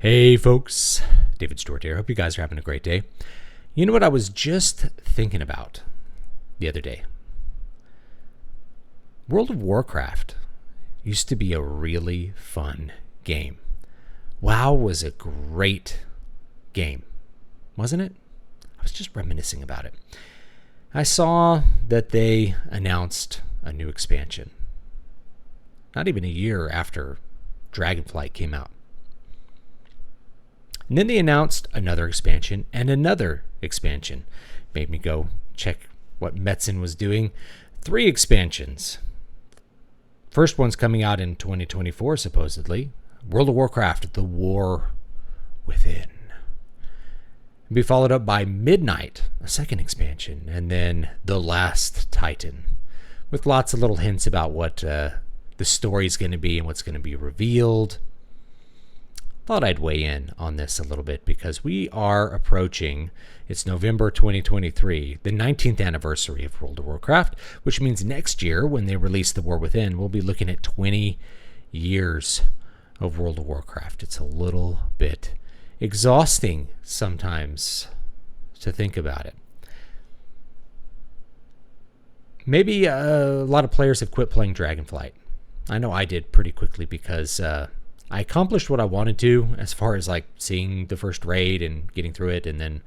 Hey folks, David Stewart here. Hope you guys are having a great day. You know what I was just thinking about the other day? World of Warcraft used to be a really fun game. WoW was a great game, wasn't it? I was just reminiscing about it. I saw that they announced a new expansion. Not even a year after Dragonflight came out. And then they announced another expansion and another expansion. Made me go check what Metzen was doing. 3 expansions. First one's coming out in 2024, supposedly. World of Warcraft, The War Within. It'll be followed up by Midnight, a second expansion, and then The Last Titan, with lots of little hints about what the story's going to be and what's going to be revealed. Thought I'd weigh in on this a little bit because we are approaching, it's November 2023, the 19th anniversary of World of Warcraft, which means next year when they release The War Within, we'll be looking at 20 years of World of Warcraft. It's a little bit exhausting sometimes to think about it. Maybe a lot of players have quit playing Dragonflight. I know I did pretty quickly because I accomplished what I wanted to as far as like seeing the first raid and getting through it, and then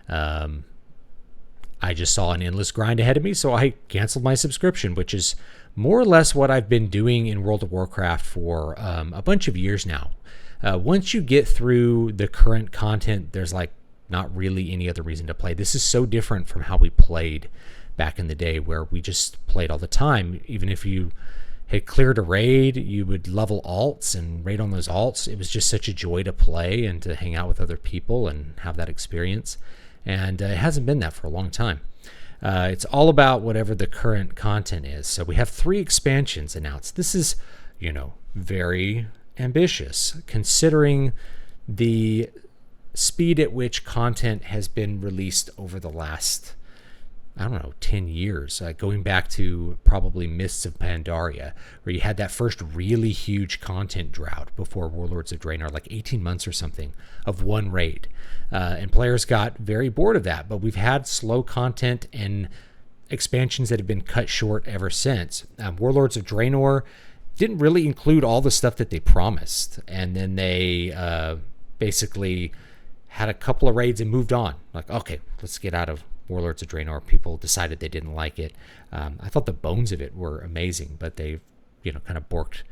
I just saw an endless grind ahead of me, so I canceled my subscription, which is more or less what I've been doing in World of Warcraft for a bunch of years now. Once you get through the current content, there's like not really any other reason to play. This is so different from how we played back in the day, where we just played all the time. Even if you had cleared a raid, you would level alts and raid on those alts. It was just such a joy to play and to hang out with other people and have that experience. And it hasn't been that for a long time. It's all about whatever the current content is. So we have 3 expansions announced. This is, very ambitious considering the speed at which content has been released over the last 10 years, going back to probably Mists of Pandaria, where you had that first really huge content drought before Warlords of Draenor, like 18 months or something of one raid. And players got very bored of that, but we've had slow content and expansions that have been cut short ever since. Warlords of Draenor didn't really include all the stuff that they promised, and then they basically had a couple of raids and moved on. Like, okay, let's get out of Warlords of Draenor. People decided they didn't like it. I thought the bones of it were amazing, but they, kind of borked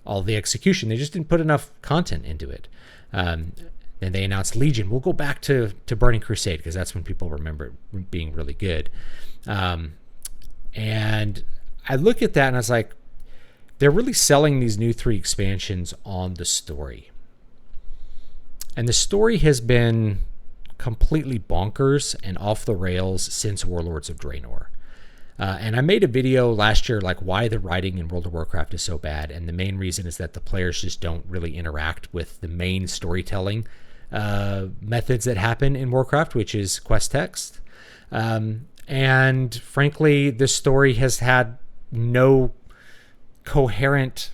all the execution. They just didn't put enough content into it. Then they announced Legion. We'll go back to Burning Crusade because that's when people remember it being really good. And I look at that and I was like, they're really selling these new 3 expansions on the story. And the story has been completely bonkers and off the rails since Warlords of Draenor. And I made a video last year, like why the writing in World of Warcraft is so bad. And the main reason is that the players just don't really interact with the main storytelling methods that happen in Warcraft, which is quest text. And frankly, this story has had no coherent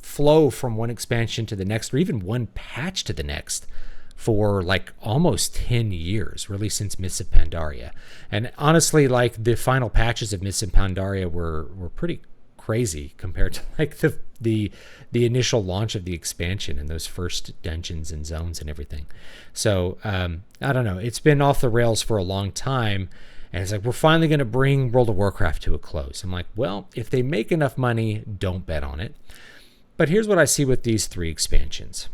flow from one expansion to the next, or even one patch to the next, for like almost 10 years, really, since Mists of Pandaria. And honestly, like the final patches of Mists of Pandaria were pretty crazy compared to like the initial launch of the expansion and those first dungeons and zones and everything. So I don't know, it's been off the rails for a long time, and it's like, we're finally going to bring World of Warcraft to a close. I'm like, well, if they make enough money, don't bet on it. But here's what I see with these 3 expansions.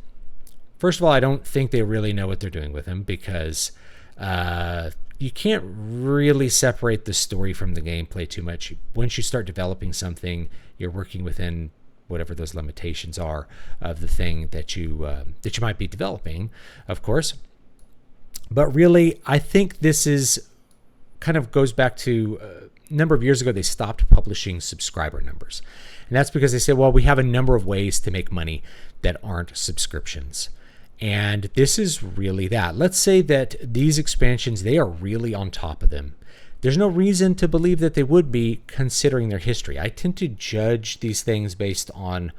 First of all, I don't think they really know what they're doing with them, because you can't really separate the story from the gameplay too much. Once you start developing something, you're working within whatever those limitations are of the thing that you might be developing, of course. But really, I think this is kind of goes back to a number of years ago. They stopped publishing subscriber numbers, and that's because they said, well, we have a number of ways to make money that aren't subscriptions. And this is really that. Let's say that these expansions, they are really on top of them. There's no reason to believe that they would be, considering their history. I tend to judge these things based on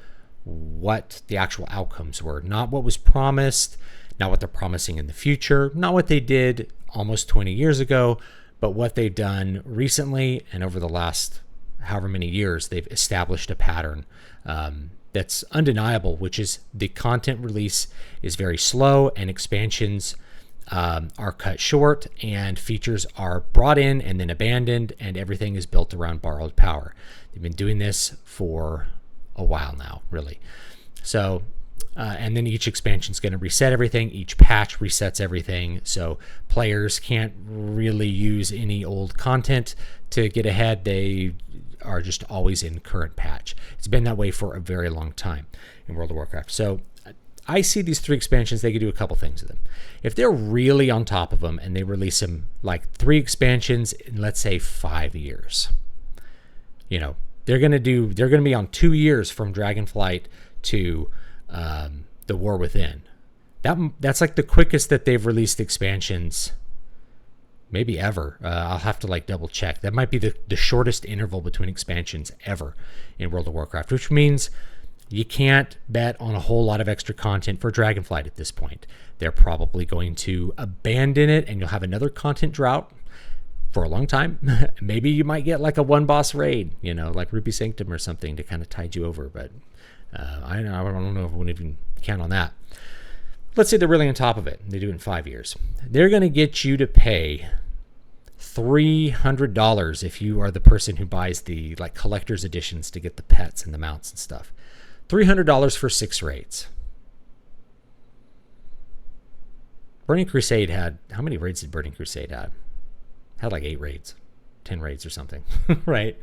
what the actual outcomes were, not what was promised, not what they're promising in the future, not what they did almost 20 years ago, but what they've done recently and over the last however many years. They've established a pattern that's undeniable, which is the content release is very slow and expansions are cut short and features are brought in and then abandoned, and everything is built around borrowed power. They've been doing this for a while now, really. So, and then each expansion is going to reset everything. Each patch resets everything. So players can't really use any old content to get ahead. They are just always in current patch. It's been that way for a very long time in World of Warcraft. So I see these 3 expansions, they could do a couple things with them. If they're really on top of them and they release them like 3 expansions in, let's say, 5 years, you know, they're going to be on 2 years from Dragonflight to the War Within. That's like the quickest that they've released expansions maybe ever. I'll have to like double check. That might be the shortest interval between expansions ever in World of Warcraft, which means you can't bet on a whole lot of extra content for Dragonflight at this point. They're probably going to abandon it, and you'll have another content drought for a long time. Maybe you might get like a one boss raid, you know, like Ruby Sanctum or something to kind of tide you over, but I don't know if I would even count on that. Let's say they're really on top of it and they do it in 5 years. They're going to get you to pay $300 if you are the person who buys the like collector's editions to get the pets and the mounts and stuff. $300 for 6 raids. Burning Crusade had, how many raids did Burning Crusade have? Had like 8 raids, 10 raids or something, right?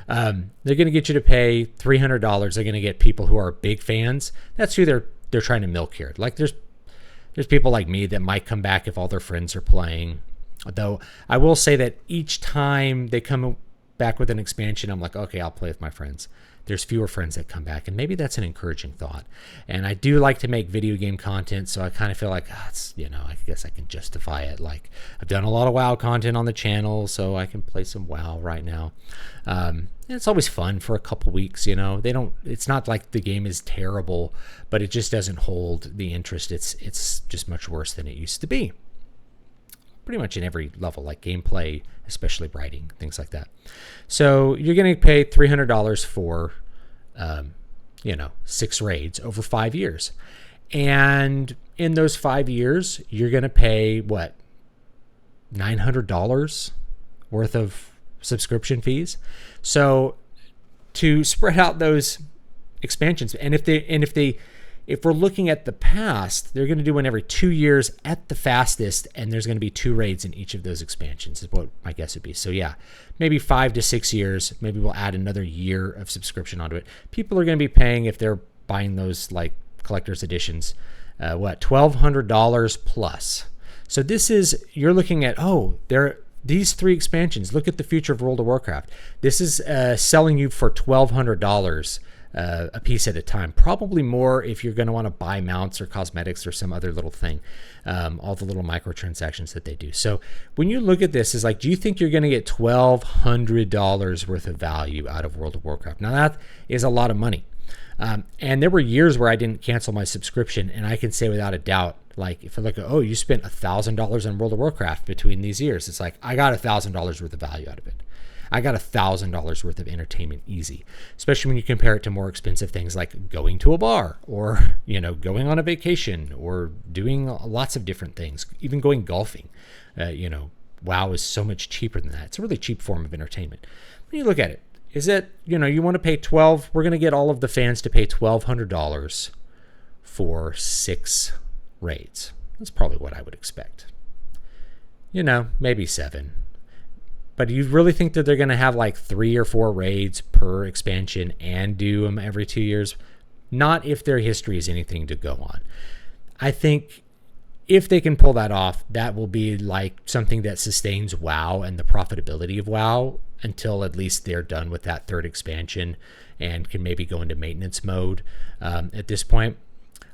They're going to get you to pay $300. They're going to get people who are big fans. That's who they're trying to milk here. Like there's people like me that might come back if all their friends are playing. Though I will say that each time they come back with an expansion, I'm like, okay, I'll play with my friends. There's fewer friends that come back, and maybe that's an encouraging thought. And I do like to make video game content, so I kind of feel like, it's, you know, I guess I can justify it. Like, I've done a lot of WoW content on the channel, so I can play some WoW right now. And it's always fun for a couple weeks, you know. It's not like the game is terrible, but it just doesn't hold the interest. It's just much worse than it used to be. Pretty much in every level, like gameplay, especially writing, things like that. So you're going to pay $300 for, 6 raids over 5 years. And in those 5 years, you're going to pay, what, $900 worth of subscription fees? So to spread out those expansions, and if we're looking at the past, they're going to do one every 2 years at the fastest, and there's going to be 2 raids in each of those expansions is what my guess would be. So yeah, maybe 5 to 6 years. Maybe we'll add another year of subscription onto it. People are going to be paying, if they're buying those like collector's editions, $1,200 plus. So this is, you're looking at, these 3 expansions. Look at the future of World of Warcraft. This is selling you for $1,200 a piece at a time, probably more if you're going to want to buy mounts or cosmetics or some other little thing, all the little microtransactions that they do. So when you look at this, is like, do you think you're going to get $1,200 worth of value out of World of Warcraft? Now that is a lot of money. And there were years where I didn't cancel my subscription, and I can say without a doubt, like if I look at, you spent $1,000 on World of Warcraft between these years, it's like, I got $1,000 worth of value out of it. I got $1,000 worth of entertainment easy, especially when you compare it to more expensive things like going to a bar or, going on a vacation or doing lots of different things, even going golfing. WoW is so much cheaper than that. It's a really cheap form of entertainment. When you look at it, is it, you want to pay we're going to get all of the fans to pay $1,200 for 6 raids. That's probably what I would expect. Maybe 7. But do you really think that they're going to have like 3 or 4 raids per expansion and do them every 2 years? Not if their history is anything to go on. I think if they can pull that off, that will be like something that sustains WoW and the profitability of WoW until at least they're done with that 3rd expansion and can maybe go into maintenance mode at this point.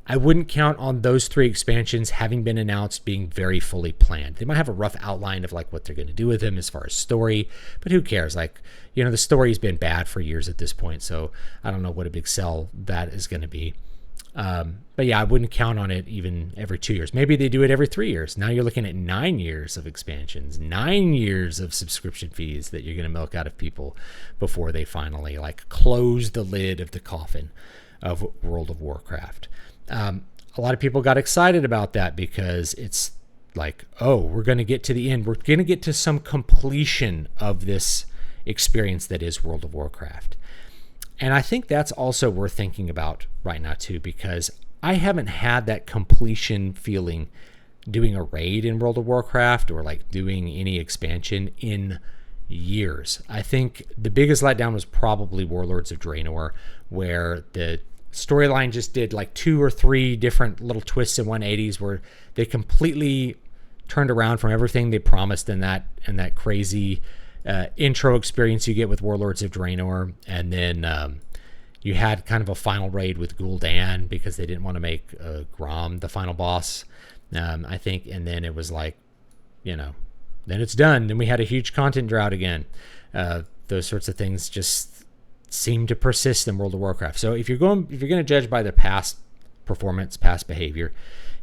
I wouldn't count on those 3 expansions having been announced being very fully planned. They might have a rough outline of like what they're going to do with them as far as story, but who cares? Like, the story's been bad for years at this point, so I don't know what a big sell that is going to be. But yeah, I wouldn't count on it even every 2 years. Maybe they do it every 3 years. Now you're looking at 9 years of expansions, 9 years of subscription fees that you're going to milk out of people before they finally like close the lid of the coffin of World of Warcraft. A lot of people got excited about that because it's like, oh, we're going to get to the end. We're going to get to some completion of this experience that is World of Warcraft. And I think that's also worth thinking about right now too, because I haven't had that completion feeling doing a raid in World of Warcraft or like doing any expansion in years. I think the biggest letdown was probably Warlords of Draenor, where the storyline just did like 2 or 3 different little twists and 180s where they completely turned around from everything they promised in that crazy intro experience you get with Warlords of Draenor. And then you had kind of a final raid with Gul'dan because they didn't want to make Grom the final boss, I think. And then it was like, then it's done. Then we had a huge content drought again. Those sorts of things just seem to persist in World of Warcraft. So if you're going to judge by their past performance, past behavior,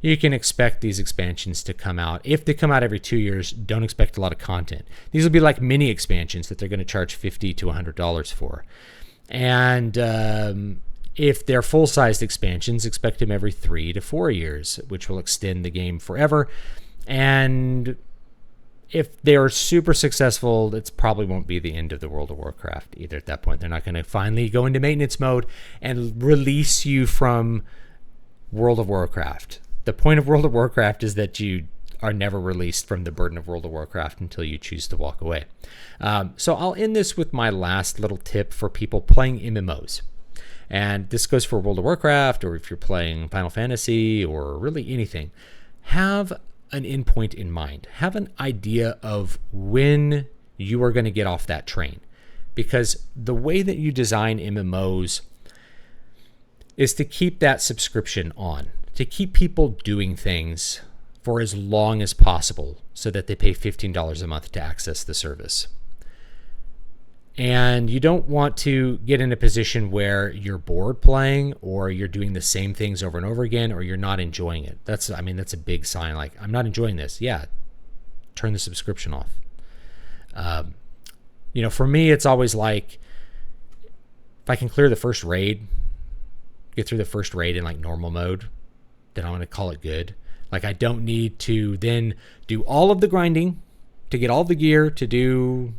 you can expect these expansions to come out. If they come out every 2 years, don't expect a lot of content. These will be like mini expansions that they're going to charge $50 to $100 for. And if they're full-sized expansions, expect them every 3 to 4 years, which will extend the game forever. And if they're super successful, it probably won't be the end of the World of Warcraft either at that point. They're not going to finally go into maintenance mode and release you from World of Warcraft. The point of World of Warcraft is that you are never released from the burden of World of Warcraft until you choose to walk away. So I'll end this with my last little tip for people playing MMOs. And this goes for World of Warcraft, or if you're playing Final Fantasy, or really anything. Have an endpoint in mind. Have an idea of when you are going to get off that train. Because the way that you design MMOs is to keep that subscription on, to keep people doing things for as long as possible so that they pay $15 a month to access the service. And you don't want to get in a position where you're bored playing, or you're doing the same things over and over again, or you're not enjoying it. That's a big sign. Like, I'm not enjoying this. Yeah, turn the subscription off. For me, it's always like, if I can clear the first raid, get through the first raid in like normal mode, then I'm going to call it good. Like, I don't need to then do all of the grinding to get all the gear to do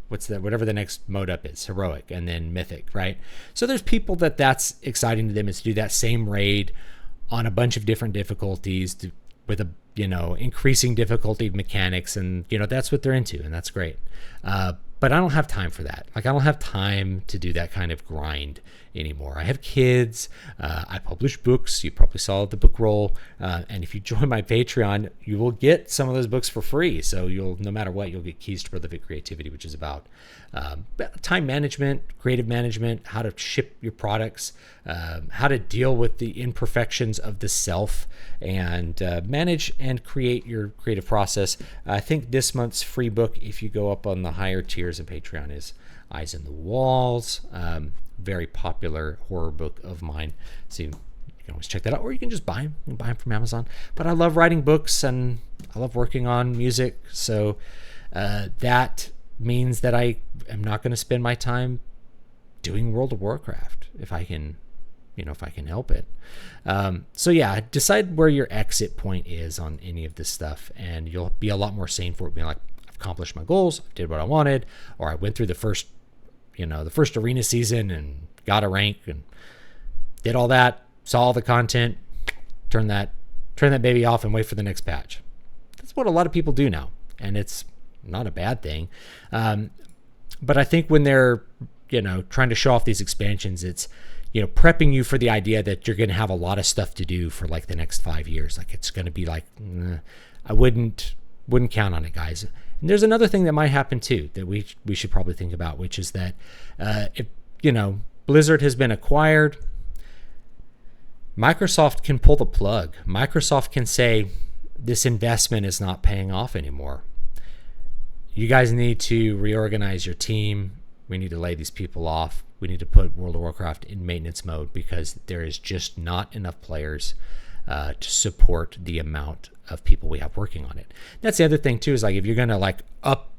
whatever the next mode up is, heroic and then mythic, right? So there's people that's exciting to them is to do that same raid on a bunch of different difficulties with a increasing difficulty mechanics, and that's what they're into, and that's great. But I don't have time for that. Like, I don't have time to do that kind of grind anymore. I have kids. I publish books. You probably saw the book roll. And if you join my Patreon, you will get some of those books for free. So no matter what, you'll get Keys to Prolific Creativity, which is about time management, creative management, how to ship your products, how to deal with the imperfections of the self, and manage and create your creative process. I think this month's free book, if you go up on the higher tiers of Patreon, is Eyes in the Walls. Very popular horror book of mine. So you can always check that out, or you can just buy them. You can buy them from Amazon. But I love writing books, and I love working on music. So that means that I am not going to spend my time doing World of Warcraft if I can help it. So yeah, decide where your exit point is on any of this stuff, and you'll be a lot more sane for it, being like, I've accomplished my goals, I did what I wanted, or I went through the first arena season and got a rank and did all that, saw all the content, turn that baby off and wait for the next patch. That's what a lot of people do now, and it's not a bad thing. But I think when they're trying to show off these expansions, it's prepping you for the idea that you're going to have a lot of stuff to do for like the next 5 years. Like, it's going to be like, I wouldn't count on it, guys. And there's another thing that might happen too that we should probably think about, which is that if Blizzard has been acquired, Microsoft can pull the plug. Microsoft can say, this investment is not paying off anymore. You guys need to reorganize your team. We need to lay these people off. We need to put World of Warcraft in maintenance mode because there is just not enough players to support the amount of people we have working on it. That's the other thing too, is like if you're going to like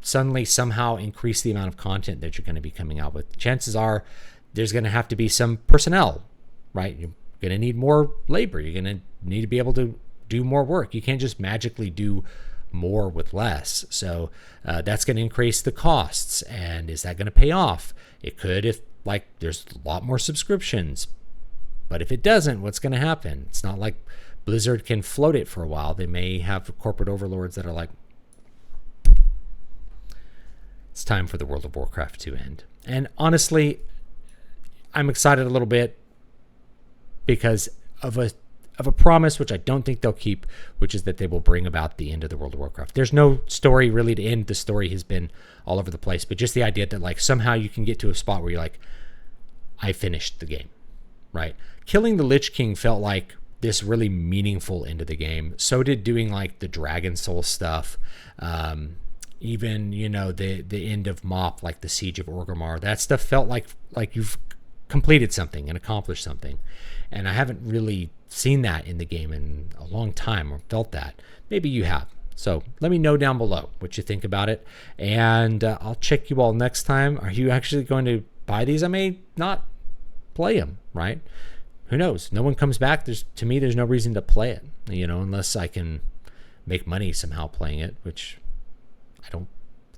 suddenly somehow increase the amount of content that you're going to be coming out with, chances are there's going to have to be some personnel, right? You're going to need more labor. You're going to need to be able to do more work. You can't just magically do more with less. So that's going to increase the costs. And is that going to pay off? It could if like there's a lot more subscriptions. But if it doesn't, what's going to happen? It's not like Blizzard can float it for a while. They may have corporate overlords that are like, it's time for the World of Warcraft to end. And honestly, I'm excited a little bit because of a promise, which I don't think they'll keep, which is that they will bring about the end of the World of Warcraft. There's no story really to end. The story has been all over the place, but just the idea that like somehow you can get to a spot where you're like, I finished the game, right? Killing the Lich King felt like this really meaningful end of the game. So did doing like the Dragon Soul stuff. Even, you know, the end of Mop, like the Siege of Orgrimmar, that stuff felt like you've completed something and accomplished something. And I haven't really seen that in the game in a long time or felt that. Maybe you have. So let me know down below what you think about it. And I'll check you all next time. Are you actually going to buy these? I may not play them, right? Who knows? No one comes back. To me, there's no reason to play it, you know, unless I can make money somehow playing it, which I don't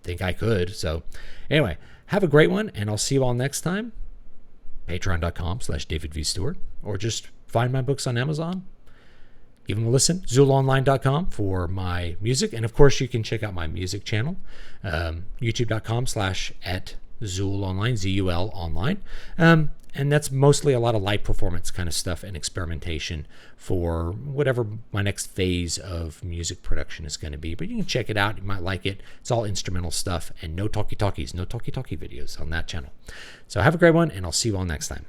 think I could. So anyway, have a great one, and I'll see you all next time. Patreon.com/DavidVStewart, or just find my books on Amazon. Give them a listen. ZulOnline.com for my music. And of course, you can check out my music channel. YouTube.com/@ZulOnline, ZUL online. And that's mostly a lot of live performance kind of stuff and experimentation for whatever my next phase of music production is going to be. But you can check it out. You might like it. It's all instrumental stuff and no talkie-talkies, no talkie-talkie videos on that channel. So have a great one, and I'll see you all next time.